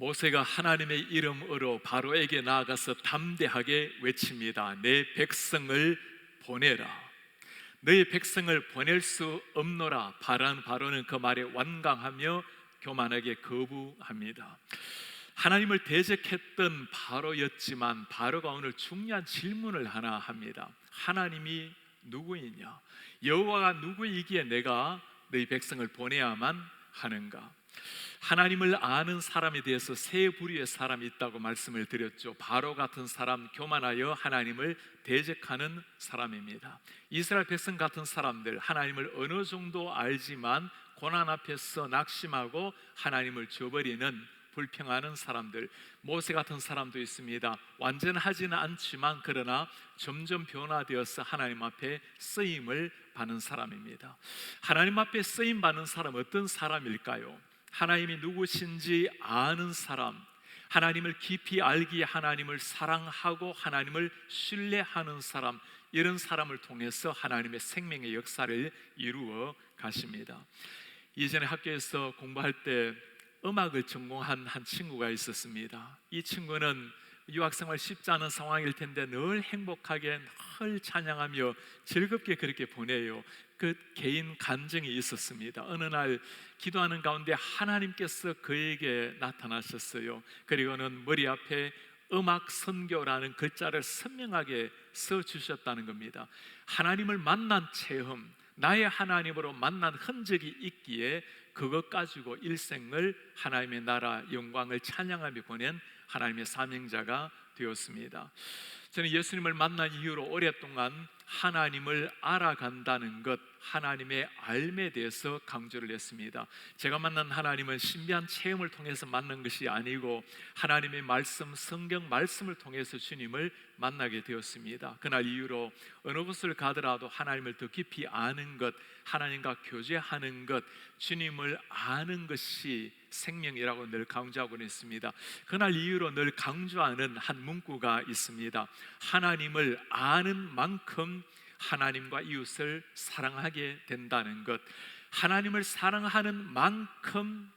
모세가 하나님의 이름으로 바로에게 나아가서 담대하게 외칩니다. 내 백성을 보내라. 너희 백성을 보낼 수 없노라. 바로는 그 말에 완강하며 교만하게 거부합니다. 하나님을 대적했던 바로였지만 바로가 오늘 중요한 질문을 하나 합니다. 하나님이 누구이냐? 여호와가 누구이기에 내가 너희 백성을 보내야만 하는가? 하나님을 아는 사람에 대해서 세 부류의 사람이 있다고 말씀을 드렸죠. 바로 같은 사람, 교만하여 하나님을 대적하는 사람입니다. 이스라엘 백성 같은 사람들, 하나님을 어느 정도 알지만 고난 앞에서 낙심하고 하나님을 저버리는 불평하는 사람들, 모세 같은 사람도 있습니다. 완전하지는 않지만 그러나 점점 변화되어서 하나님 앞에 쓰임을 받는 사람입니다. 하나님 앞에 쓰임 받는 사람 어떤 사람일까요? 하나님이 누구신지 아는 사람, 하나님을 깊이 알기에 하나님을 사랑하고 하나님을 신뢰하는 사람, 이런 사람을 통해서 하나님의 생명의 역사를 이루어 가십니다. 이전에 학교에서 공부할 때 음악을 전공한 한 친구가 있었습니다. 이 친구는 유학생활 쉽지 않은 상황일 텐데 늘 행복하게 늘 찬양하며 즐겁게 그렇게 보내요. 그 개인 간증이 있었습니다. 어느 날 기도하는 가운데 하나님께서 그에게 나타나셨어요. 그리고는 머리 앞에 음악 선교라는 글자를 선명하게 써주셨다는 겁니다. 하나님을 만난 체험, 나의 하나님으로 만난 흔적이 있기에 그것 가지고 일생을 하나님의 나라 영광을 찬양하며 보낸 하나님의 사명자가 되었습니다. 저는 예수님을 만난 이후로 오랫동안 하나님을 알아간다는 것, 하나님의 알에 대해서 강조를 했습니다. 제가 만난 하나님은 신비한 체험을 통해서 만난 것이 아니고 하나님의 말씀, 성경 말씀을 통해서 주님을 만나게 되었습니다. 그날 이후로 어느 곳을 가더라도 하나님을 더 깊이 아는 것, 하나님과 교제하는 것, 주님을 아는 것이 생명이라고 늘 강조하고 있습니다. 그날 이후로 늘 강조하는 한 문구가 있습니다. 하나님을 아는 만큼 하나님과 이웃을 사랑하게 된다는 것, 하나님을 사랑하는 만큼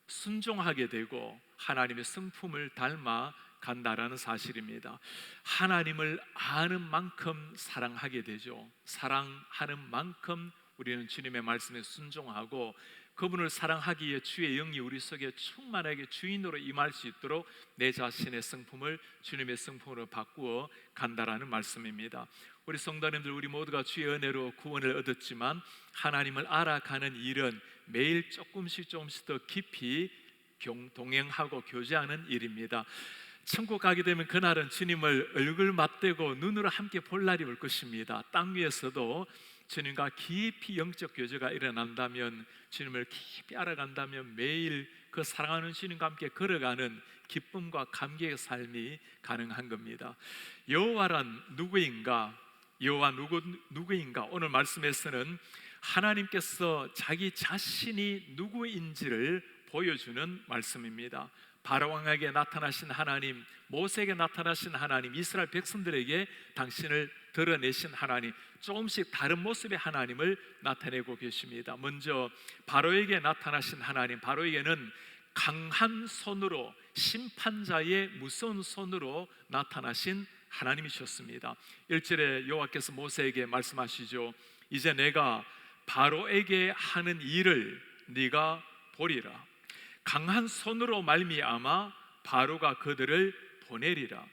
순종하게 되고 하나님의 성품을 닮아 간다라는 사실입니다. 하나님을 아는 만큼 사랑하게 되죠. 사랑하는 만큼 우리는 주님의 말씀에 순종하고 그분을 사랑하기에 주의 영이 우리 속에 충만하게 주인으로 임할 수 있도록 내 자신의 성품을 주님의 성품으로 바꾸어 간다라는 말씀입니다. 우리 성도님들, 우리 모두가 주의 은혜로 구원을 얻었지만 하나님을 알아가는 일은 매일 조금씩 더 깊이 동행하고 교제하는 일입니다. 천국 가게 되면 그날은 주님을 얼굴 맞대고 눈으로 함께 볼 날이 올 것입니다. 땅 위에서도 주님과 깊이 영적 교제가 일어난다면, 주님을 깊이 알아간다면 매일 그 사랑하는 주님과 함께 걸어가는 기쁨과 감격의 삶이 가능한 겁니다. 여호와란 누구인가? 여호와 누구인가? 오늘 말씀에서는 하나님께서 자기 자신이 누구인지를 보여주는 말씀입니다. 바로 왕에게 나타나신 하나님, 모세에게 나타나신 하나님, 이스라엘 백성들에게 당신을 드러내신 하나님, 조금씩 다른 모습의 하나님을 나타내고 계십니다. 먼저 바로에게 나타나신 하나님, 바로에게는 강한 손으로, 심판자의 무서운 손으로 나타나신 하나님이셨습니다. 1절에 여호와께서 모세에게 말씀하시죠. 이제 내가 바로에게 하는 일을 네가 보리라. 강한 손으로 말미암아 바로가 그들을 보내리라.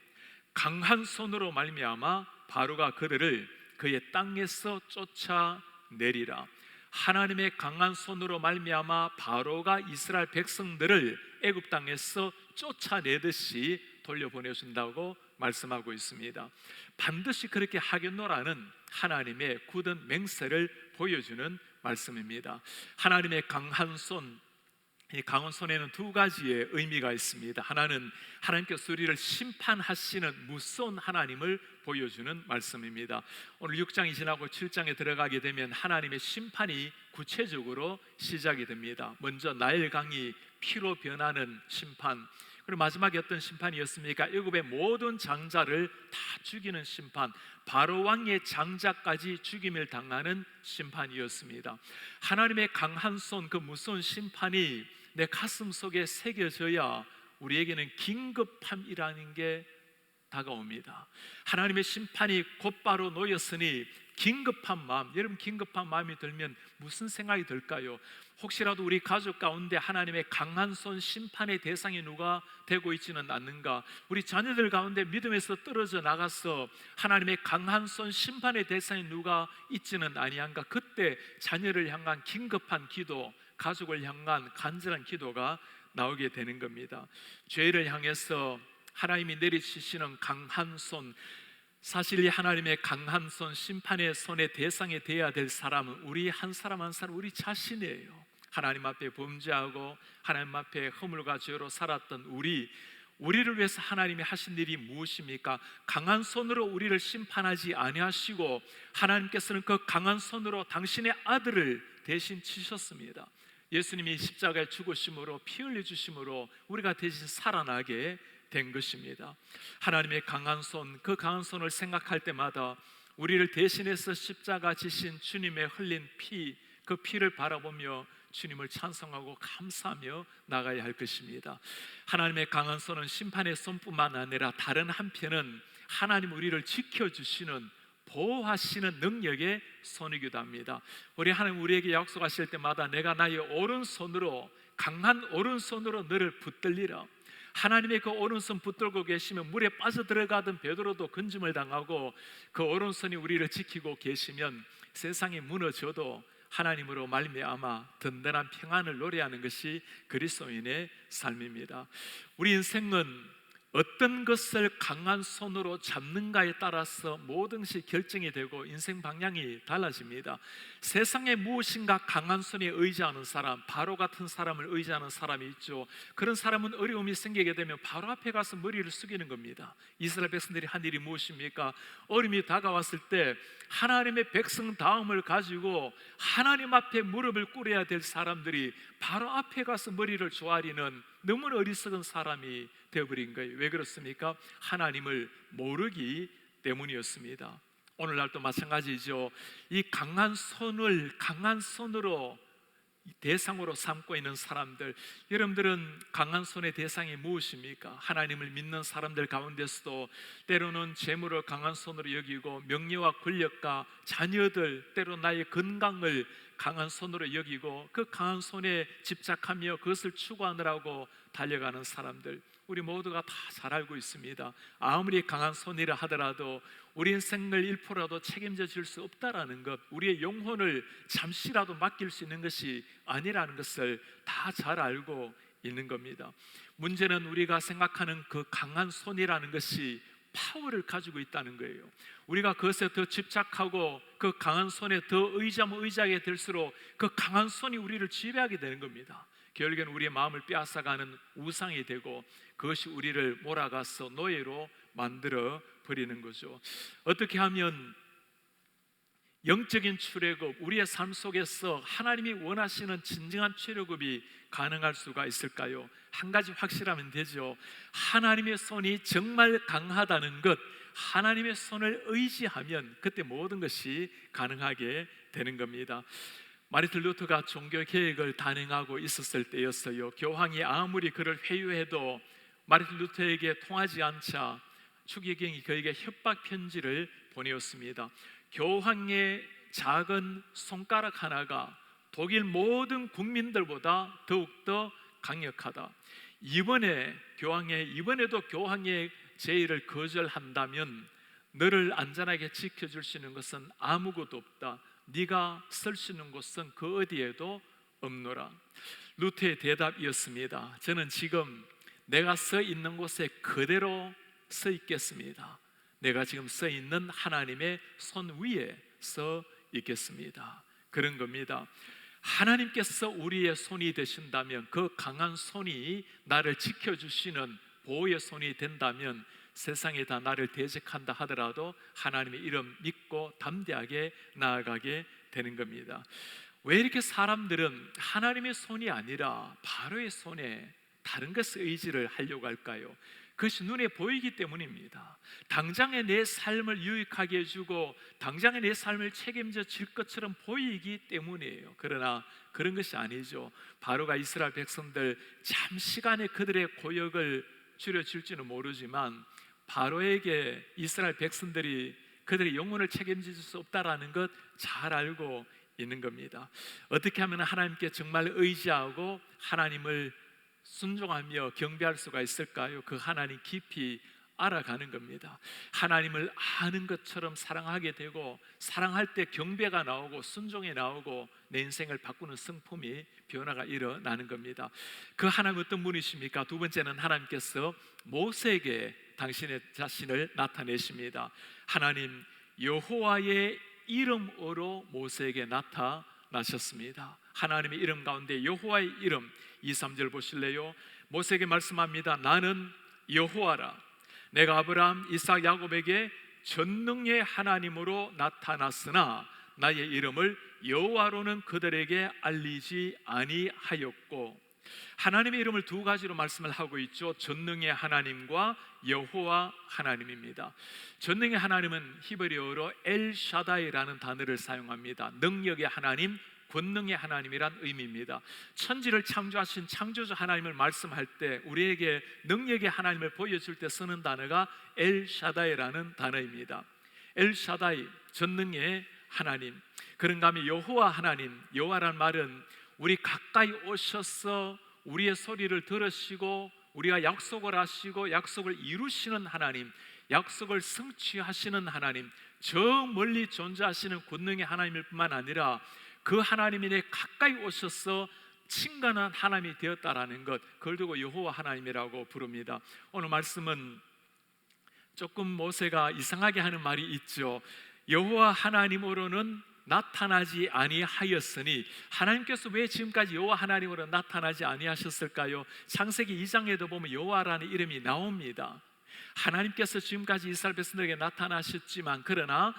강한 손으로 말미암아 바로가 그들을 그의 땅에서 쫓아내리라. 하나님의 강한 손으로 말미암아 바로가 이스라엘 백성들을 애굽 땅에서 쫓아내듯이 돌려보내준다고 말씀하고 있습니다. 반드시 그렇게 하겠노라는 하나님의 굳은 맹세를 보여주는 말씀입니다. 하나님의 강한 손, 이 강한 손에는 두 가지의 의미가 있습니다. 하나는 하나님께서 우리를 심판하시는 무서운 하나님을 보여주는 말씀입니다. 오늘 6장이 지나고 7장에 들어가게 되면 하나님의 심판이 구체적으로 시작이 됩니다. 먼저 나일강이 피로 변하는 심판, 그리고 마지막에 어떤 심판이었습니까? 애굽의 모든 장자를 다 죽이는 심판, 바로 왕의 장자까지 죽임을 당하는 심판이었습니다. 하나님의 강한 손, 그 무서운 심판이 내 가슴 속에 새겨져야 우리에게는 긴급함이라는 게 다가옵니다. 하나님의 심판이 곧바로 놓였으니 긴급한 마음, 여러분 긴급한 마음이 들면 무슨 생각이 들까요? 혹시라도 우리 가족 가운데 하나님의 강한 손 심판의 대상이 누가 되고 있지는 않는가? 우리 자녀들 가운데 믿음에서 떨어져 나가서 하나님의 강한 손 심판의 대상이 누가 있지는 아니한가? 그때 자녀를 향한 긴급한 기도, 가족을 향한 간절한 기도가 나오게 되는 겁니다. 죄를 향해서 하나님이 내리치시는 강한 손, 사실 이 하나님의 강한 손, 심판의 손의 대상이 되어야 될 사람은 우리 한 사람 한 사람 우리 자신이에요. 하나님 앞에 범죄하고 하나님 앞에 허물과 죄로 살았던 우리를 위해서 하나님이 하신 일이 무엇입니까? 강한 손으로 우리를 심판하지 아니하시고 하나님께서는 그 강한 손으로 당신의 아들을 대신 치셨습니다. 예수님이 십자가에 죽으심으로 피 흘려 주심으로 우리가 대신 살아나게 된 것입니다. 하나님의 강한 손, 그 강한 손을 생각할 때마다 우리를 대신해서 십자가 지신 주님의 흘린 피, 그 피를 바라보며 주님을 찬송하고 감사하며 나가야 할 것입니다. 하나님의 강한 손은 심판의 손뿐만 아니라 다른 한편은 하나님 우리를 지켜주시는, 보호하시는 능력의 손이기도 합니다. 우리 하나님 우리에게 약속하실 때마다 내가 나의 오른손으로, 강한 오른손으로 너를 붙들리라. 하나님의 그 오른손 붙들고 계시면 물에 빠져들어가던 베드로도 건짐을 당하고 그 오른손이 우리를 지키고 계시면 세상이 무너져도 하나님으로 말미암아 든든한 평안을 노래하는 것이 그리스도인의 삶입니다. 우리 인생은 어떤 것을 강한 손으로 잡는가에 따라서 모든 것이 결정이 되고 인생 방향이 달라집니다. 세상에 무엇인가 강한 손에 의지하는 사람, 바로 같은 사람을 의지하는 사람이 있죠. 그런 사람은 어려움이 생기게 되면 바로 앞에 가서 머리를 숙이는 겁니다. 이스라엘 백성들이 한 일이 무엇입니까? 어려움이 다가왔을 때 하나님의 백성다움을 가지고 하나님 앞에 무릎을 꿇어야 될 사람들이 바로 앞에 가서 머리를 조아리는 너무나 어리석은 사람이 되어버린 거예요. 왜 그렇습니까? 하나님을 모르기 때문이었습니다. 오늘날도 마찬가지죠. 이 강한 손으로 대상으로 삼고 있는 사람들, 여러분들은 강한 손의 대상이 무엇입니까? 하나님을 믿는 사람들 가운데서도 때로는 재물을 강한 손으로 여기고 명예와 권력과 자녀들, 때로 나의 건강을 강한 손으로 여기고 그 강한 손에 집착하며 그것을 추구하느라고 달려가는 사람들, 우리 모두가 다 잘 알고 있습니다. 아무리 강한 손이라 하더라도 우리 인생을 1%라도 책임져 줄 수 없다라는 것, 우리의 영혼을 잠시라도 맡길 수 있는 것이 아니라는 것을 다 잘 알고 있는 겁니다. 문제는 우리가 생각하는 그 강한 손이라는 것이 파워를 가지고 있다는 거예요. 우리가 그것에 더 집착하고 그 강한 손에 더 의지하게 될수록 그 강한 손이 우리를 지배하게 되는 겁니다. 결국에는 우리의 마음을 빼앗아가는 우상이 되고 그것이 우리를 몰아가서 노예로 만들어 버리는 거죠. 어떻게 하면 영적인 출애굽, 우리의 삶 속에서 하나님이 원하시는 진정한 출애굽이 가능할 수가 있을까요? 한 가지 확실하면 되죠. 하나님의 손이 정말 강하다는 것, 하나님의 손을 의지하면 그때 모든 것이 가능하게 되는 겁니다. 마르틴 루터가 종교개혁을 단행하고 있었을 때였어요. 교황이 아무리 그를 회유해도 마르틴 루터에게 통하지 않자 추기경이 그에게 협박 편지를 보내었습니다. 교황의 작은 손가락 하나가 독일 모든 국민들보다 더욱더 강력하다. 이번에도 교황의 제의를 거절한다면 너를 안전하게 지켜줄 수 있는 것은 아무것도 없다. 네가 설 수 있는 곳은 그 어디에도 없노라. 루터의 대답이었습니다. 저는 지금 내가 서 있는 곳에 그대로 서 있겠습니다. 내가 지금 서 있는 하나님의 손 위에 서 있겠습니다. 그런 겁니다. 하나님께서 우리의 손이 되신다면, 그 강한 손이 나를 지켜주시는 보호의 손이 된다면 세상이 다 나를 대적한다 하더라도 하나님의 이름 믿고 담대하게 나아가게 되는 겁니다. 왜 이렇게 사람들은 하나님의 손이 아니라 바로의 손에 다른 것을 의지를 하려고 할까요? 그것이 눈에 보이기 때문입니다. 당장에 내 삶을 유익하게 해주고 당장에 내 삶을 책임져 질 것처럼 보이기 때문이에요. 그러나 그런 것이 아니죠. 바로가 이스라엘 백성들 잠시간에 그들의 고역을 줄여줄지는 모르지만 바로에게 이스라엘 백성들이 그들의 영혼을 책임질 수 없다라는 것 잘 알고 있는 겁니다. 어떻게 하면 하나님께 정말 의지하고 하나님을 순종하며 경배할 수가 있을까요? 그 하나님 깊이 알아가는 겁니다. 하나님을 아는 것처럼 사랑하게 되고 사랑할 때 경배가 나오고 순종이 나오고 내 인생을 바꾸는 성품이 변화가 일어나는 겁니다. 그 하나님 어떤 분이십니까? 두 번째는 하나님께서 모세에게 당신의 자신을 나타내십니다. 하나님 여호와의 이름으로 모세에게 나타나셨습니다. 하나님의 이름 가운데 여호와의 이름 2, 3절 보실래요? 모세에게 말씀합니다. 나는 여호와라. 내가 아브라함, 이삭, 야곱에게 전능의 하나님으로 나타났으나 나의 이름을 여호와로는 그들에게 알리지 아니하였고, 하나님의 이름을 두 가지로 말씀을 하고 있죠. 전능의 하나님과 여호와 하나님입니다. 전능의 하나님은 히브리어로 엘샤다이라는 단어를 사용합니다. 능력의 하나님, 권능의 하나님이란 의미입니다. 천지를 창조하신 창조주 하나님을 말씀할 때 우리에게 능력의 하나님을 보여줄 때 쓰는 단어가 엘샤다이라는 단어입니다. 엘샤다이, 전능의 하나님. 그런가 하면 여호와 하나님, 여호와란 말은 우리 가까이 오셔서 우리의 소리를 들으시고 우리가 약속을 하시고 약속을 이루시는 하나님, 약속을 성취하시는 하나님, 저 멀리 존재하시는 권능의 하나님일 뿐만 아니라 그 하나님이 내 가까이 오셔서 친근한 하나님이 되었다라는 것, 그걸 두고 여호와 하나님이라고 부릅니다. 오늘 말씀은 조금 모세가 이상하게 하는 말이 있죠. 여호와 하나님으로는 나타나지 아니하였으니, 하나님께서 왜 지금까지 여호와 하나님으로 나타나지 아니하셨을까요? 창세기 2장에도 보면 여호와라는 이름이 나옵니다. 하나님께서 지금까지 이스라엘 백성들에게 나타나셨지만 그러나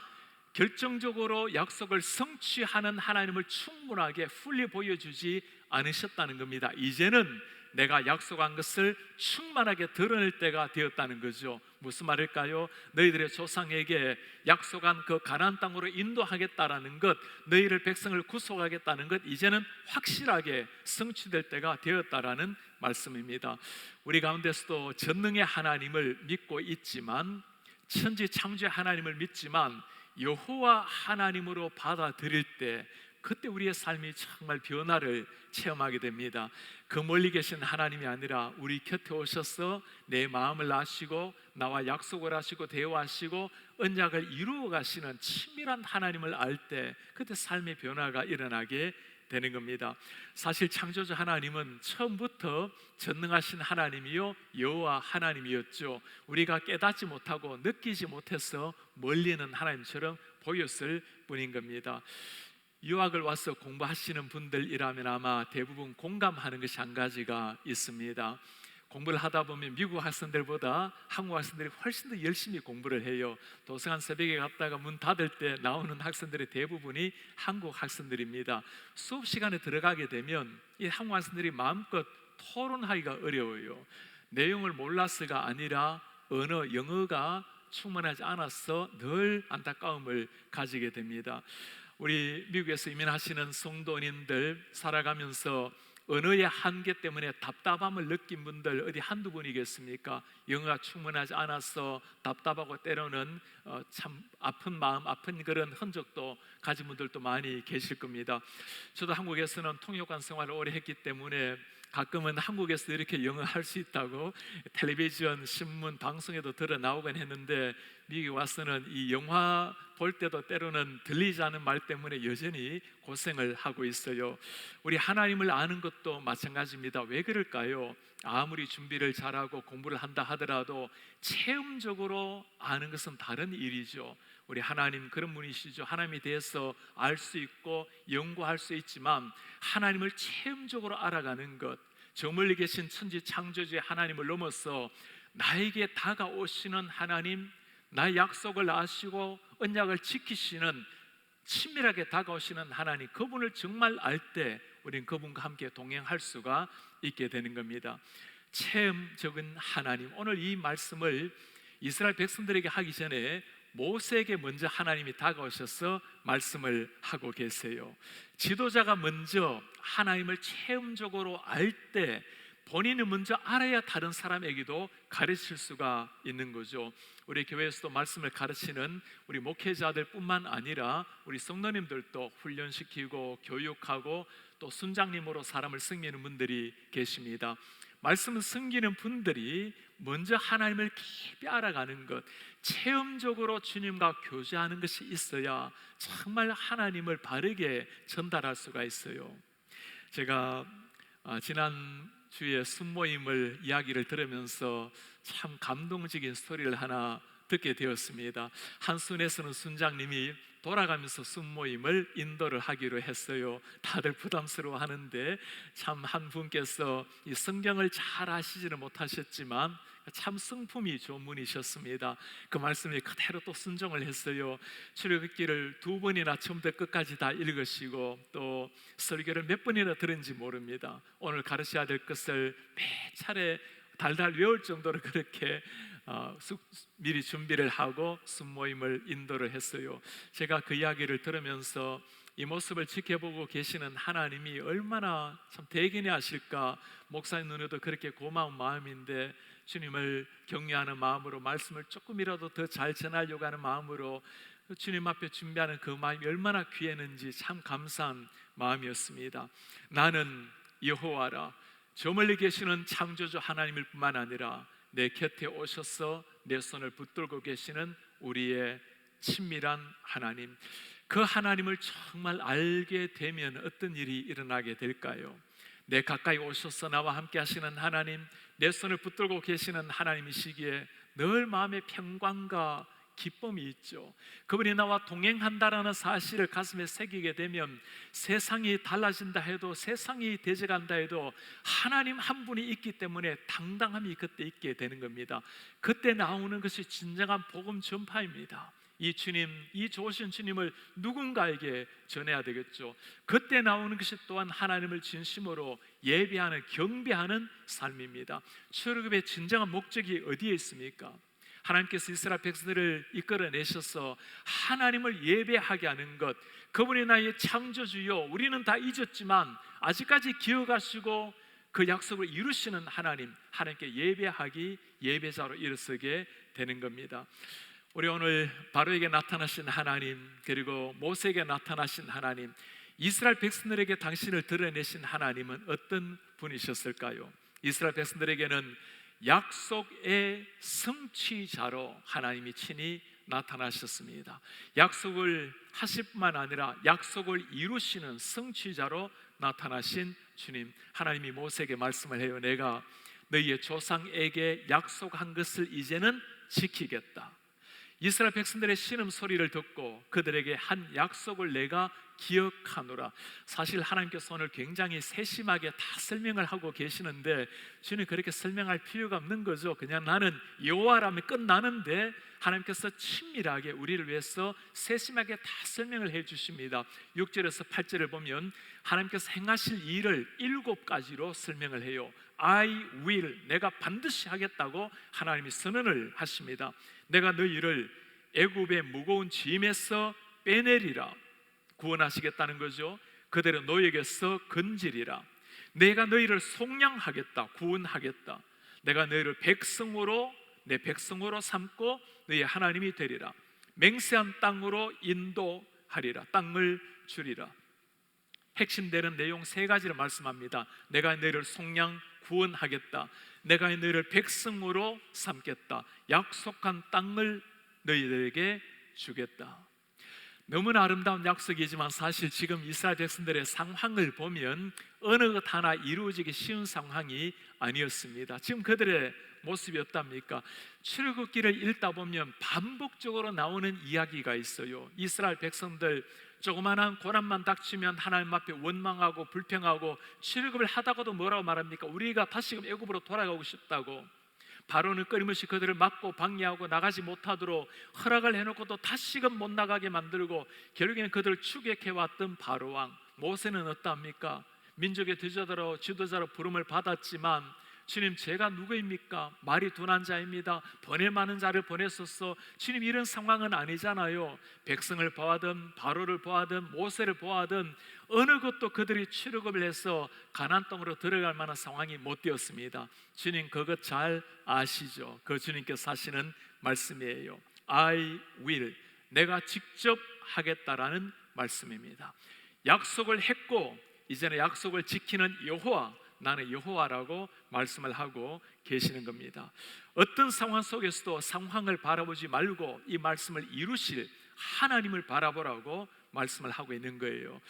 결정적으로 약속을 성취하는 하나님을 충분하게 fully 보여주지 않으셨다는 겁니다. 이제는 내가 약속한 것을 충만하게 드러낼 때가 되었다는 거죠. 무슨 말일까요? 너희들의 조상에게 약속한 그 가나안 땅으로 인도하겠다라는 것, 너희를 백성을 구속하겠다는 것, 이제는 확실하게 성취될 때가 되었다라는 말씀입니다. 우리 가운데서도 전능의 하나님을 믿고 있지만, 천지 창조의 하나님을 믿지만 여호와 하나님으로 받아들일 때 그때 우리의 삶이 정말 변화를 체험하게 됩니다. 그 멀리 계신 하나님이 아니라 우리 곁에 오셔서 내 마음을 아시고 나와 약속을 하시고 대화하시고 언약을 이루어 가시는 친밀한 하나님을 알 때 그때 삶의 변화가 일어나게 되는 겁니다. 사실 창조주 하나님은 처음부터 전능하신 하나님이요 여호와 하나님이었죠. 우리가 깨닫지 못하고 느끼지 못해서 멀리는 하나님처럼 보였을 뿐인 겁니다. 유학을 와서 공부하시는 분들이라면 아마 대부분 공감하는 것이 한 가지가 있습니다. 공부를 하다 보면 미국 학생들보다 한국 학생들이 훨씬 더 열심히 공부를 해요. 도서관 새벽에 갔다가 문 닫을 때 나오는 학생들의 대부분이 한국 학생들입니다. 수업 시간에 들어가게 되면 이 한국 학생들이 마음껏 토론하기가 어려워요. 내용을 몰랐어가 아니라 언어, 영어가 충분하지 않아서 늘 안타까움을 가지게 됩니다. 우리 미국에서 이민하시는 성도님들 살아가면서 언어의 한계 때문에 답답함을 느낀 분들 어디 한두 분이겠습니까? 영어가 충분하지 않아서 답답하고 때로는 참 아픈 마음, 아픈 그런 흔적도 가진 분들도 많이 계실 겁니다. 저도 한국에서는 통역관 생활을 오래 했기 때문에 가끔은 한국에서 이렇게 영어 할 수 있다고 텔레비전, 신문, 방송에도 드러 나오곤 했는데 미국에 와서는 이 영화 볼 때도 때로는 들리지 않은 말 때문에 여전히 고생을 하고 있어요. 우리 하나님을 아는 것도 마찬가지입니다. 왜 그럴까요? 아무리 준비를 잘하고 공부를 한다 하더라도 체험적으로 아는 것은 다른 일이죠. 우리 하나님 그런 분이시죠. 하나님에 대해서 알 수 있고 연구할 수 있지만 하나님을 체험적으로 알아가는 것, 저 멀리 계신 천지 창조주의 하나님을 넘어서 나에게 다가오시는 하나님, 나의 약속을 아시고 언약을 지키시는 친밀하게 다가오시는 하나님, 그분을 정말 알 때 우리는 그분과 함께 동행할 수가 있게 되는 겁니다. 체험적인 하나님. 오늘 이 말씀을 이스라엘 백성들에게 하기 전에 모세에게 먼저 하나님이 다가오셔서 말씀을 하고 계세요. 지도자가 먼저 하나님을 체험적으로 알 때 본인이 먼저 알아야 다른 사람에게도 가르칠 수가 있는 거죠. 우리 교회에서도 말씀을 가르치는 우리 목회자들 뿐만 아니라 우리 성도님들도 훈련시키고 교육하고 또 순장님으로 사람을 섬기는 분들이 계십니다. 말씀을 섬기는 분들이 먼저 하나님을 깊이 알아가는 것, 체험적으로 주님과 교제하는 것이 있어야 정말 하나님을 바르게 전달할 수가 있어요. 제가 지난 주에 순모임을 이야기를 들으면서 참 감동적인 스토리를 하나 듣게 되었습니다. 한 순에서는 순장님이 돌아가면서 순모임을 인도를 하기로 했어요. 다들 부담스러워 하는데 참 한 분께서 이 성경을 잘 아시지는 못하셨지만 참 성품이 좋은 분이셨습니다. 그 말씀에 그대로 또 순종을 했어요. 출애굽기를 2번이나 처음부터 끝까지 다 읽으시고 또 설교를 몇 번이나 들은지 모릅니다. 오늘 가르쳐야 될 것을 매 차례 달달 외울 정도로 그렇게 미리 준비를 하고 순모임을 인도를 했어요. 제가 그 이야기를 들으면서 이 모습을 지켜보고 계시는 하나님이 얼마나 참 대견해 하실까. 목사님 눈에도 그렇게 고마운 마음인데 주님을 경외하는 마음으로 말씀을 조금이라도 더 잘 전하려고 하는 마음으로 주님 앞에 준비하는 그 마음이 얼마나 귀했는지 참 감사한 마음이었습니다. 나는 여호와라, 저 멀리 계시는 창조주 하나님일 뿐만 아니라 내 곁에 오셔서 내 손을 붙들고 계시는 우리의 친밀한 하나님, 그 하나님을 정말 알게 되면 어떤 일이 일어나게 될까요? 내 가까이 오셔서 나와 함께 하시는 하나님, 내 손을 붙들고 계시는 하나님이시기에 늘 마음에 평강과 기쁨이 있죠. 그분이 나와 동행한다라는 사실을 가슴에 새기게 되면 세상이 달라진다 해도, 세상이 대적한다 해도 하나님 한 분이 있기 때문에 당당함이 그때 있게 되는 겁니다. 그때 나오는 것이 진정한 복음 전파입니다. 이 주님, 이 좋으신 주님을 누군가에게 전해야 되겠죠. 그때 나오는 것이 또한 하나님을 진심으로 예배하는, 경배하는 삶입니다. 출애굽의 진정한 목적이 어디에 있습니까? 하나님께서 이스라엘 백성들을 이끌어내셔서 하나님을 예배하게 하는 것, 그분이 나의 창조주요, 우리는 다 잊었지만 아직까지 기억하시고 그 약속을 이루시는 하나님, 하나님께 예배하기, 예배자로 일어서게 되는 겁니다. 우리 오늘 바로에게 나타나신 하나님, 그리고 모세에게 나타나신 하나님, 이스라엘 백성들에게 당신을 드러내신 하나님은 어떤 분이셨을까요? 이스라엘 백성들에게는 약속의 성취자로 하나님이 친히 나타나셨습니다. 약속을 하실 뿐만 아니라 약속을 이루시는 성취자로 나타나신 주님, 하나님이 모세에게 말씀을 해요. 내가 너희의 조상에게 약속한 것을 이제는 지키겠다. 이스라엘 백성들의 신음소리를 듣고 그들에게 한 약속을 내가 기억하노라. 사실 하나님께서 오늘 굉장히 세심하게 다 설명을 하고 계시는데 주님 그렇게 설명할 필요가 없는 거죠. 그냥 나는 여호와라면 끝나는데 하나님께서 친밀하게 우리를 위해서 세심하게 다 설명을 해 주십니다. 6절에서 8절을 보면 하나님께서 행하실 일을 7가지로 설명을 해요. I will, 내가 반드시 하겠다고 하나님이 선언을 하십니다. 내가 너희를 애굽의 무거운 짐에서 빼내리라, 구원하시겠다는 거죠. 그대로 너희에게서 건지리라. 내가 너희를 속량하겠다, 구원하겠다. 내가 너희를 백성으로, 내 백성으로 삼고 너희의 하나님이 되리라. 맹세한 땅으로 인도하리라, 땅을 주리라. 핵심되는 내용 3가지를 말씀합니다. 내가 너희를 속량, 구원하겠다. 내가 너희를 백성으로 삼겠다. 약속한 땅을 너희들에게 주겠다. 너무나 아름다운 약속이지만 사실 지금 이스라엘 백성들의 상황을 보면 어느 것 하나 이루어지기 쉬운 상황이 아니었습니다. 지금 그들의 모습이 어떻습니까? 출애굽기를 읽다 보면 반복적으로 나오는 이야기가 있어요. 이스라엘 백성들 조그마한 고난만 닥치면 하나님 앞에 원망하고 불평하고, 출애굽을 하다가도 뭐라고 말합니까? 우리가 다시금 애굽으로 돌아가고 싶다고. 바로는 끊임없이 그들을 막고 방해하고 나가지 못하도록 허락을 해놓고도 다시금 못 나가게 만들고 결국에는 그들을 추격해왔던 바로왕. 모세는 어떠합니까? 민족의 지도자로 부름을 받았지만 주님, 제가 누구입니까? 말이 둔한 자입니다. 보낼 만한 자를 보냈었어. 주님, 이런 상황은 아니잖아요. 백성을 보아든 바로를 보아든 모세를 보아든 어느 것도 그들이 출애굽을 해서 가나안 땅으로 들어갈 만한 상황이 못 되었습니다. 주님, 그것 잘 아시죠? 그 주님께서 하시는 말씀이에요. I will, 내가 직접 하겠다라는 말씀입니다. 약속을 했고 이제는 약속을 지키는 여호와, 나는 여호와라고 말씀을 하고 계시는 겁니다. 어떤 상황 속에서도 상황을 바라보지 말고 이 말씀을 이루실 하나님을 바라보라고 말씀을 하고 있는 거예요.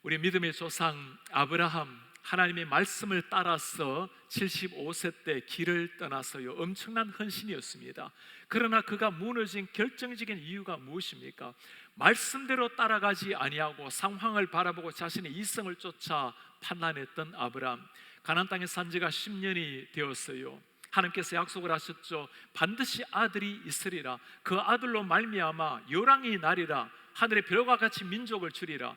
우리 믿음의 조상 아브라함, 하나님의 말씀을 따라서 75세 때 길을 떠나서요, 엄청난 헌신이었습니다. 그러나 그가 무너진 결정적인 이유가 무엇입니까? 말씀대로 따라가지 아니하고 상황을 바라보고 자신의 이성을 쫓아 판단했던 아브라함. 가나안 땅에 산 지가 10년이 되었어요. 하나님께서 약속을 하셨죠. 반드시 아들이 있으리라. 그 아들로 말미암아 요랑이 나리라. 하늘의 별과 같이 민족을 주리라.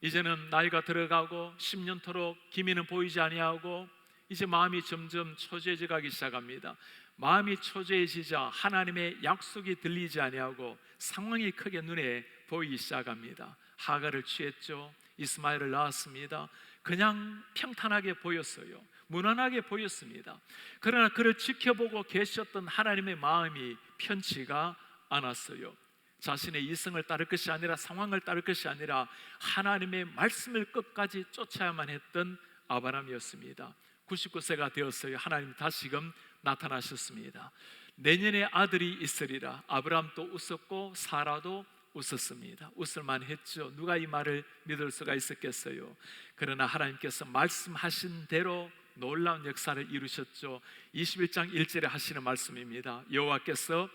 이제는 나이가 들어가고 10년토록 기미는 보이지 아니하고 이제 마음이 점점 초조해져 가기 시작합니다. 마음이 초조해지자 하나님의 약속이 들리지 아니하고 상황이 크게 눈에 보이기 시작합니다. 하갈을 취했죠. 이스마엘을 낳았습니다. 그냥 평탄하게 보였어요. 무난하게 보였습니다. 그러나 그를 지켜보고 계셨던 하나님의 마음이 편치가 않았어요. 자신의 이성을 따를 것이 아니라 상황을 따를 것이 아니라 하나님의 말씀을 끝까지 쫓아야만 했던 아브라함이었습니다. 99세가 되었어요. 하나님 다시금 나타나셨습니다. 내년에 아들이 있으리라. 아브라함도 웃었고 사라도 웃었습니다. 웃을만 했죠. 누가 이 말을 믿을 수가 있었겠어요. 그러나 하나님께서 말씀하신 대로 놀라운 역사를 이루셨죠. 21장 1절에 하시는 말씀입니다. 여호와께서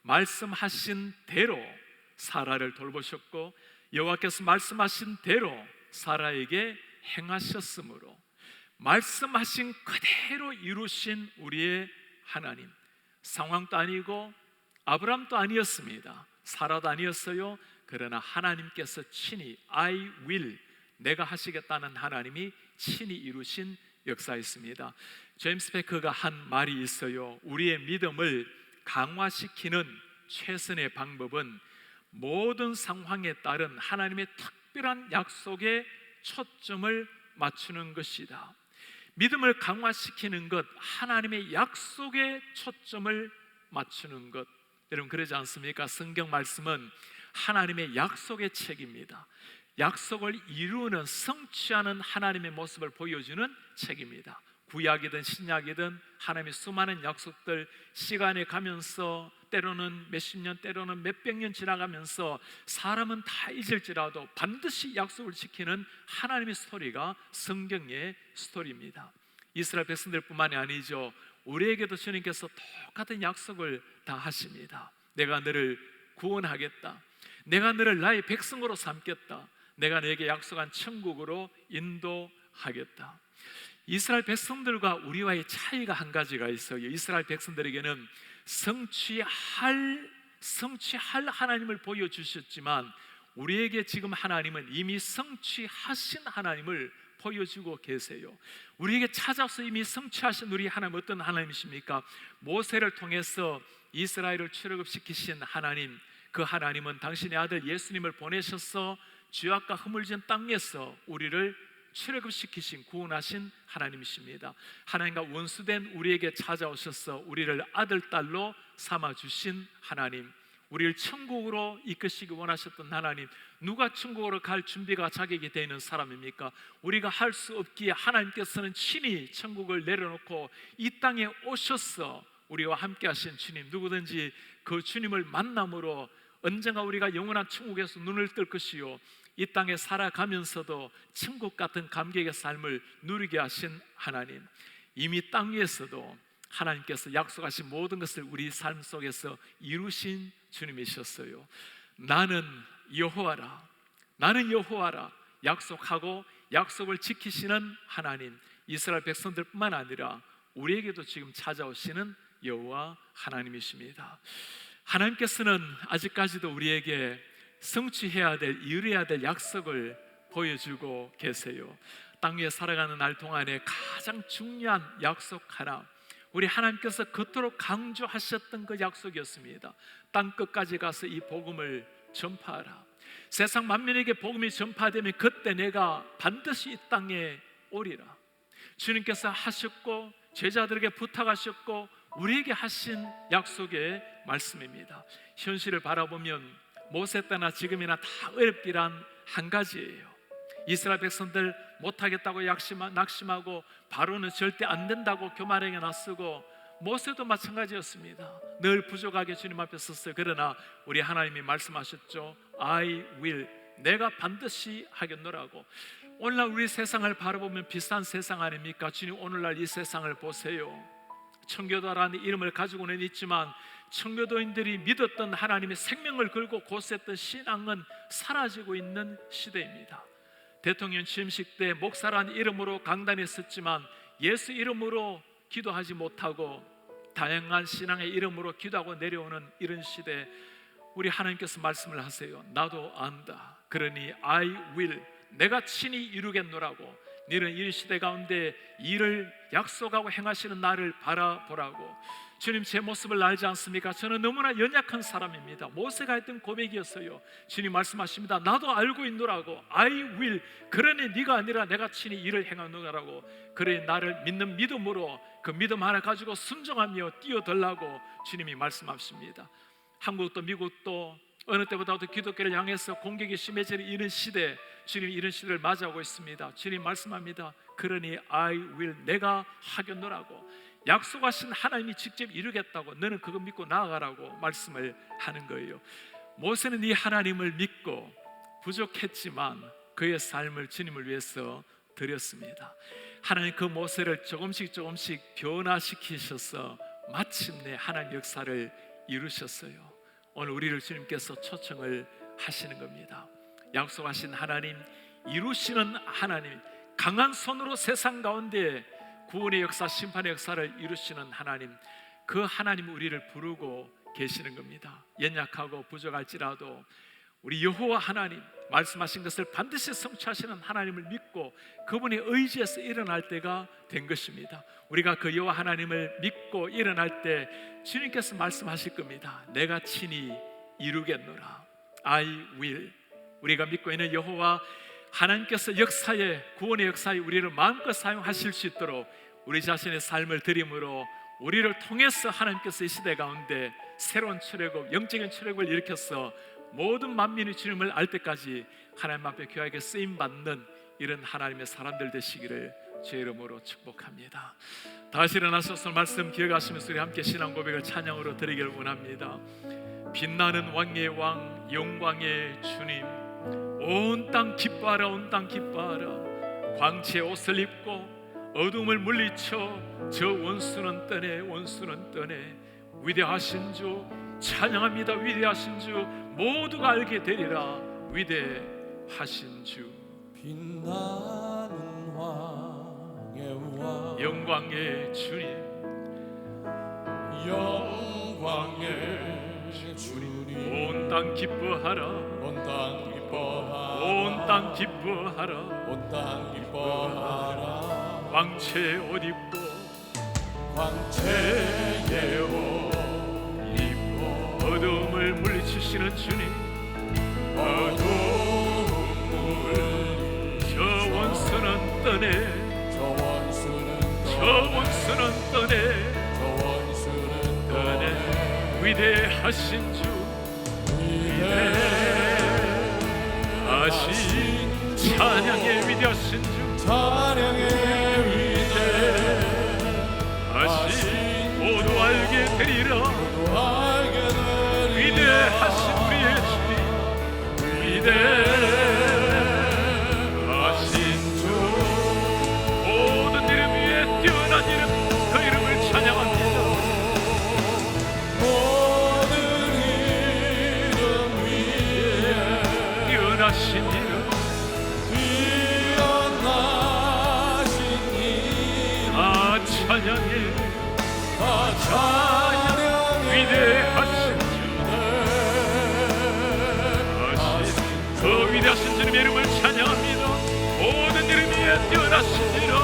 말씀하신 대로 사라를 돌보셨고 여호와께서 말씀하신 대로 사라에게 행하셨으므로, 말씀하신 그대로 이루신 우리의 하나님. 상황도 아니고 아브라함도 아니었습니다. 사라도 아니었어요. 그러나 하나님께서 친히 I will, 내가 하시겠다는 하나님이 친히 이루신 역사였습니다. 제임스 베커가 한 말이 있어요. 우리의 믿음을 강화시키는 최선의 방법은 모든 상황에 따른 하나님의 특별한 약속에 초점을 맞추는 것이다. 믿음을 강화시키는 것, 하나님의 약속에 초점을 맞추는 것. 여러분 그러지 않습니까? 성경 말씀은 하나님의 약속의 책입니다. 약속을 이루는, 성취하는 하나님의 모습을 보여주는 책입니다. 구약이든 신약이든 하나님의 수많은 약속들, 시간이 가면서 때로는 몇십 년, 때로는 몇백 년 지나가면서 사람은 다 잊을지라도 반드시 약속을 지키는 하나님의 스토리가 성경의 스토리입니다. 이스라엘 백성들뿐만이 아니죠. 우리에게도 주님께서 똑같은 약속을 다 하십니다. 내가 너를 구원하겠다. 내가 너를 나의 백성으로 삼겠다. 내가 너에게 약속한 천국으로 인도하겠다. 이스라엘 백성들과 우리와의 차이가 한 가지가 있어요. 이스라엘 백성들에게는 성취할 하나님을 보여주셨지만 우리에게 지금 하나님은 이미 성취하신 하나님을 보여주고 계세요. 우리에게 찾아서 이미 성취하신 우리 하나님, 어떤 하나님이십니까? 모세를 통해서 이스라엘을 출애굽시키신 하나님. 그 하나님은 당신의 아들 예수님을 보내셔서 죄악과 허물진 땅에서 우리를 출애굽시키신, 구원하신 하나님이십니다. 하나님과 원수된 우리에게 찾아오셔서 우리를 아들, 딸로 삼아주신 하나님, 우리를 천국으로 이끄시기 원하셨던 하나님. 누가 천국으로 갈 준비가 자격이 되는 사람입니까? 우리가 할 수 없기에 하나님께서는 친히 천국을 내려놓고 이 땅에 오셔서 우리와 함께 하신 주님, 누구든지 그 주님을 만남으로 언젠가 우리가 영원한 천국에서 눈을 뜰 것이요, 이 땅에 살아가면서도 천국 같은 감격의 삶을 누리게 하신 하나님. 이미 땅 위에서도 하나님께서 약속하신 모든 것을 우리 삶 속에서 이루신 주님이셨어요. 나는 여호와라, 나는 여호와라 약속하고 약속을 지키시는 하나님. 이스라엘 백성들뿐만 아니라 우리에게도 지금 찾아오시는 여호와 하나님이십니다. 하나님께서는 아직까지도 우리에게 성취해야 될, 이루어야 될 약속을 보여주고 계세요. 땅 위에 살아가는 날 동안에 가장 중요한 약속 하나, 우리 하나님께서 그토록 강조하셨던 그 약속이었습니다. 땅 끝까지 가서 이 복음을 전파하라. 세상 만민에게 복음이 전파되면 그때 내가 반드시 이 땅에 오리라. 주님께서 하셨고 제자들에게 부탁하셨고 우리에게 하신 약속의 말씀입니다. 현실을 바라보면 모세 때나 지금이나 다 어렵기란 한 가지예요. 이스라엘 백성들 못하겠다고 낙심하고 바로는 절대 안 된다고 교만하게 나서고, 모세도 마찬가지였습니다. 늘 부족하게 주님 앞에 섰어요. 그러나 우리 하나님이 말씀하셨죠. I will, 내가 반드시 하겠노라고. 오늘날 우리 세상을 바라보면 비싼 세상 아닙니까? 주님 오늘날 이 세상을 보세요. 청교도라는 이름을 가지고는 있지만 청교도인들이 믿었던 하나님의 생명을 걸고 고수했던 신앙은 사라지고 있는 시대입니다. 대통령 취임식 때 목사라는 이름으로 강단에 섰지만 예수 이름으로 기도하지 못하고 다양한 신앙의 이름으로 기도하고 내려오는 이런 시대, 우리 하나님께서 말씀을 하세요. 나도 안다. 그러니 I will, 내가 친히 이루겠노라고. 너는 이 시대 가운데 일을 약속하고 행하시는 나를 바라보라고. 주님, 제 모습을 알지 않습니까? 저는 너무나 연약한 사람입니다. 모세가 했던 고백이었어요. 주님 말씀하십니다. 나도 알고 있노라고. I will, 그러니 네가 아니라 내가 친히 일을 행하노라고. 그래 나를 믿는 믿음으로 그 믿음 하나 가지고 순종하며 뛰어들라고 주님이 말씀하십니다. 한국도 미국도 어느 때보다도 기독교를 향해서 공격이 심해지는 이런 시대, 주님이 이런 시대를 맞이하고 있습니다. 주님 말씀합니다. 그러니 I will, 내가 하겠노라고. 약속하신 하나님이 직접 이루겠다고. 너는 그거 믿고 나아가라고 말씀을 하는 거예요. 모세는 이 하나님을 믿고 부족했지만 그의 삶을 주님을 위해서 드렸습니다. 하나님 그 모세를 조금씩 변화시키셔서 마침내 하나님 역사를 이루셨어요. 오늘 우리를 주님께서 초청을 하시는 겁니다. 약속하신 하나님, 이루시는 하나님, 강한 손으로 세상 가운데 구원의 역사, 심판의 역사를 이루시는 하나님, 그 하나님 우리를 부르고 계시는 겁니다. 연약하고 부족할지라도 우리 여호와 하나님 말씀하신 것을 반드시 성취하시는 하나님을 믿고 그분의 의지에서 일어날 때가 된 것입니다. 우리가 그 여호와 하나님을 믿고 일어날 때 주님께서 말씀하실 겁니다. 내가 친히 이루겠노라. I will. 우리가 믿고 있는 여호와 하나님께서 역사에, 구원의 역사에 우리를 마음껏 사용하실 수 있도록 우리 자신의 삶을 드림으로 우리를 통해서 하나님께서 이 시대 가운데 새로운 출애굽, 영적인 출애굽을 일으켜서 모든 만민이 주님을 알 때까지 하나님 앞에 귀하게 쓰임받는 이런 하나님의 사람들 되시기를 주의 이름으로 축복합니다. 다시 일어나셔서 말씀 기억하시면서 우리 함께 신앙 고백을 찬양으로 드리길 원합니다. 빛나는 왕의 왕, 영광의 주님, 온 땅 기뻐하라, 온 땅 기뻐하라. 광채의 옷을 입고 어둠을 물리쳐 저 원수는 떠내, 원수는 떠내. 위대하신 주 찬양합니다. 위대하신 주 모두가 알게 되리라. 위대하신 주. 빛나는 왕의 왕, 영광의 주님, 영광의 주님, 온 땅 기뻐하라, 온 땅 기뻐하라, 온 땅 기뻐하라. 온 땅 기뻐하라. 광채 옷 입고, 광채의 옷 입고 어둠을 물리치시는 주님, 어둠을 저 원수는 떠내, 저 원수는 떠내, 저 원수는 떠내. 위대하신 주, 위대하신 찬양의 위대하신 주, 찬양의 위대하신 모두 알게 되리라. 알게 되리라. 위대하신 우리의 주님, 위대하신 주, 모든 이름 위에 뛰어난 이름, 그 이름을 찬양합니다. 모든 이름 위에 뛰어나신 이름, 뛰어나신 이름, 다 찬양해, 다 찬양해. 위대하신 주, 그 위대하신 주님의 이름을 찬양합니다. 모든 이름 위에 뛰어나신 이름,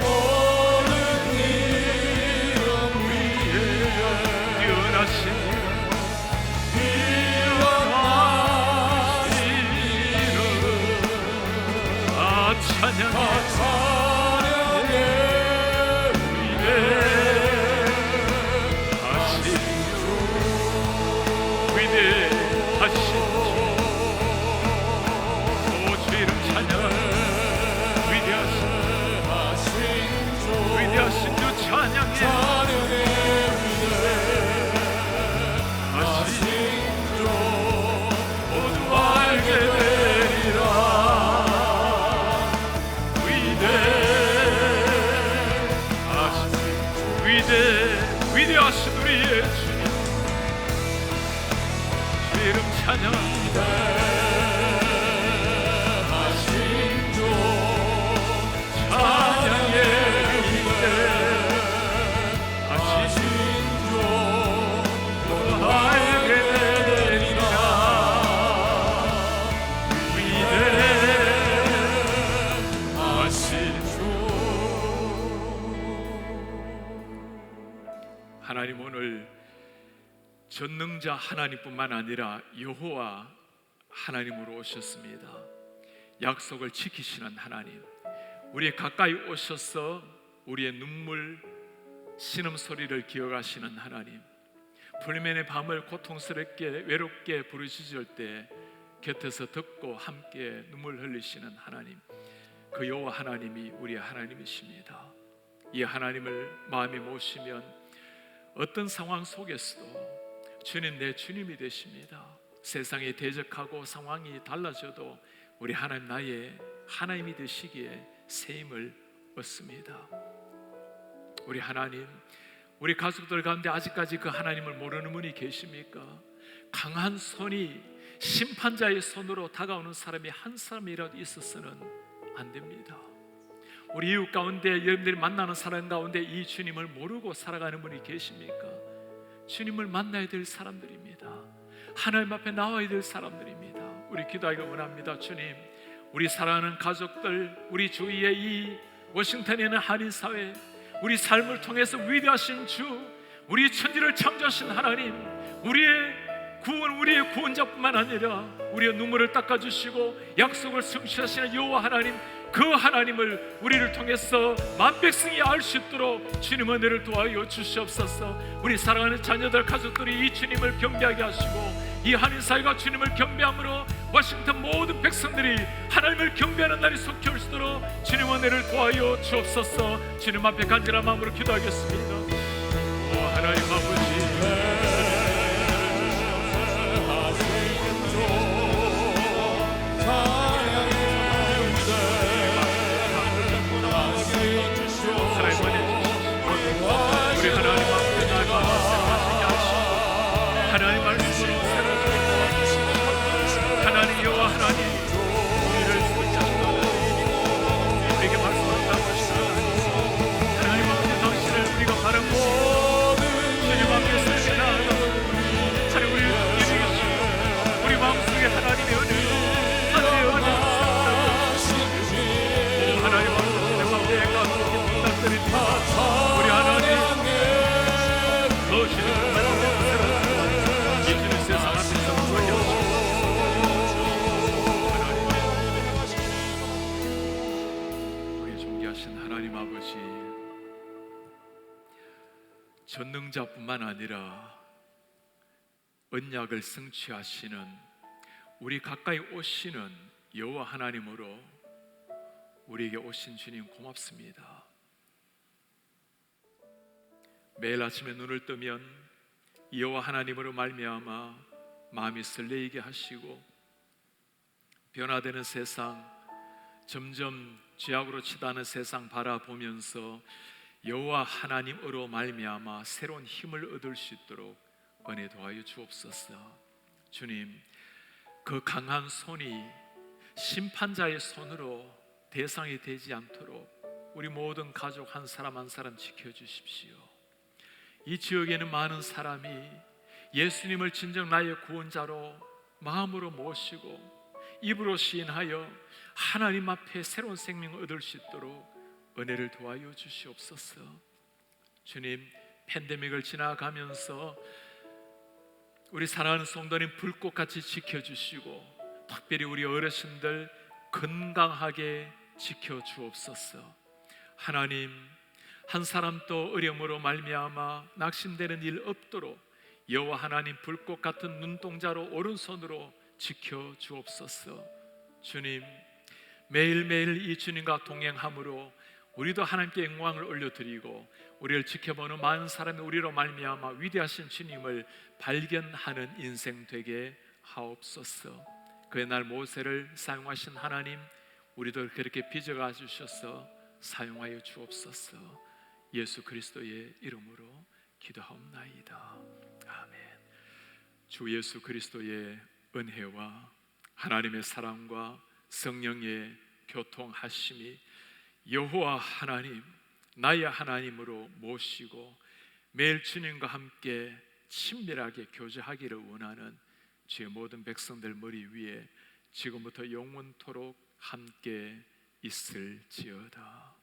모든 이름 위에 뛰어나신 뛰어나신 이름 아 찬양해 찬양의 위대하신 주, 위대하신 주, 오 주 이름 찬양, 위대하신 주 찬양해 찬양의 하신 주 모두 알게 되리라. 위대하신 우리의 주님, 주 이름 찬양, 하신 주 찬양의 위대하신 주 모두 알게 되리라. 위대하신 주. 하나님, 오늘 전능자 하나님뿐만 아니라 여호와 하나님으로 오셨습니다. 약속을 지키시는 하나님, 우리 가까이 오셔서 우리의 눈물 신음소리를 기억하시는 하나님, 불면의 밤을 고통스럽게 외롭게 부르짖을 때 곁에서 듣고 함께 눈물 흘리시는 하나님, 그 여호와 하나님이 우리의 하나님이십니다. 이 하나님을 마음에 모시면 어떤 상황 속에서도 주님 내 주님이 되십니다. 세상에 대적하고 상황이 달라져도 우리 하나님 나의 하나님이 되시기에 새 힘을 얻습니다. 우리 하나님, 우리 가족들 가운데 아직까지 그 하나님을 모르는 분이 계십니까? 강한 손이 심판자의 손으로 다가오는 사람이 한 사람이라도 있어서는 안 됩니다. 우리 이웃 가운데, 여러분들이 만나는 사람 가운데 이 주님을 모르고 살아가는 분이 계십니까? 주님을 만나야 될 사람들입니다. 하나님 앞에 나와야 될 사람들입니다. 우리 기도하기를 원합니다. 주님, 우리 사랑하는 가족들, 우리 주위의 이 워싱턴에 있는 한인사회, 우리 삶을 통해서 위대하신 주, 우리 천지를 창조하신 하나님, 우리의 구원자뿐만 아니라 우리의 눈물을 닦아주시고 약속을 성취하시는 여호와 하나님, 그 하나님을 우리를 통해서 만백성이 알 수 있도록 주님 은혜를 도와여 주시옵소서. 우리 사랑하는 자녀들, 가족들이 이 주님을 경배하게 하시고, 이 한인사회가 주님을 경배함으로 워싱턴 모든 백성들이 하나님을 경배하는 날이 속히 올 수 있도록 주님 은혜를 도와여 주옵소서. 주님 앞에 간절한 마음으로 기도하겠습니다. 오 하나님 아버지, 우리 하나님 앞에 나아가시게 하시고, 하나님 말씀으로 새로운 하나님 여호와 하나님, 우리를 소개하시고 우리에게 말씀하시고, 하나님 아버지 당신을 우리가 바라고 주님 앞에 설게 나아가 하나님 우리를 이루시고, 우리 마음속에 하나님의 은혜, 하나님의 은혜 하나님 아버지 내 마음에 감사히 부탁드립니다. 우리 하나님 더 주님 말씀에 이 주님 세상 앞에서 구하게 하시고, 우리 존귀하신 하나님 아버지, 전능자뿐만 아니라 언약을 성취하시는 우리 가까이 오시는 여호와 하나님으로 우리에게 오신 주님 고맙습니다. 매일 아침에 눈을 뜨면 여호와 하나님으로 말미암아 마음이 설레이게 하시고, 변화되는 세상, 점점 죄악으로 치닫는 세상 바라보면서 여호와 하나님으로 말미암아 새로운 힘을 얻을 수 있도록 은혜 도하여 주옵소서. 주님, 그 강한 손이 심판자의 손으로 대상이 되지 않도록 우리 모든 가족 한 사람 한 사람 지켜주십시오. 이 지역에는 많은 사람이 예수님을 진정 나의 구원자로 마음으로 모시고 입으로 시인하여 하나님 앞에 새로운 생명을 얻을 수 있도록 은혜를 도와여 주시옵소서. 주님, 팬데믹을 지나가면서 우리 사랑하는 성도님 불꽃같이 지켜주시고 특별히 우리 어르신들 건강하게 지켜주옵소서. 하나님, 한 사람도 어려움으로 말미암아 낙심되는 일 없도록 여호와 하나님 불꽃 같은 눈동자로 오른손으로 지켜주옵소서. 주님, 매일매일 이 주님과 동행함으로 우리도 하나님께 영광을 올려드리고 우리를 지켜보는 많은 사람이 우리로 말미암아 위대하신 주님을 발견하는 인생 되게 하옵소서. 그의 날 모세를 사용하신 하나님, 우리도 그렇게 빚어가 주셔서 사용하여 주옵소서. 예수 그리스도의 이름으로 기도하옵나이다. 아멘. 주 예수 그리스도의 은혜와 하나님의 사랑과 성령의 교통하심이 여호와 하나님, 나의 하나님으로 모시고 매일 주님과 함께 친밀하게 교제하기를 원하는 주의 모든 백성들 머리 위에 지금부터 영원토록 함께 있을지어다.